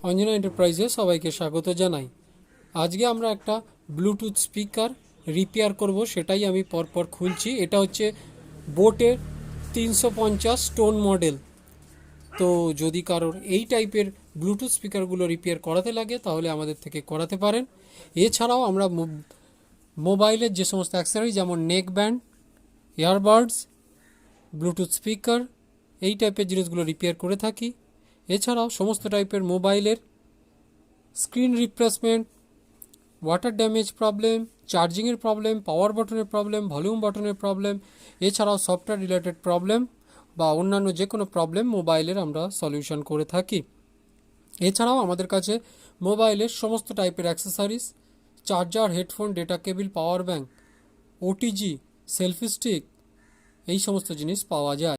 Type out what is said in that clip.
অঞ্জনা এন্টারপ্রাইজে সবাইকে স্বাগত জানাই। আজকে আমরা একটা ব্লুটুথ স্পিকার রিপেয়ার করব, সেটাই আমি পরপর খুলছি। এটা হচ্ছে বোটের 350 স্টোন মডেল। তো যদি কারোর এই টাইপের ব্লুটুথ স্পিকারগুলো রিপেয়ার করাতে লাগে তাহলে আমাদের থেকে করাতে পারেন। এছাড়াও আমরা মোবাইলের যে সমস্ত অ্যাক্সেসরি যেমন neck band, earbuds, Bluetooth speaker, এই টাইপের জিনিসগুলো রিপেয়ার করে থাকি। এছাড়াও সমস্ত টাইপের মোবাইলের screen replacement, water damage problem, চার্জিংয়ের প্রবলেম, পাওয়ার বাটনের প্রবলেম, ভলিউম বাটনের প্রবলেম, এছাড়াও সফটওয়্যার রিলেটেড প্রবলেম বা অন্যান্য যে কোনো প্রবলেম মোবাইলের আমরা সলিউশন করে থাকি। এছাড়াও আমাদের কাছে মোবাইলের সমস্ত টাইপের accessories, charger, headphone, data cable, power bank, OTG, selfie stick, এই সমস্ত জিনিস পাওয়া যায়।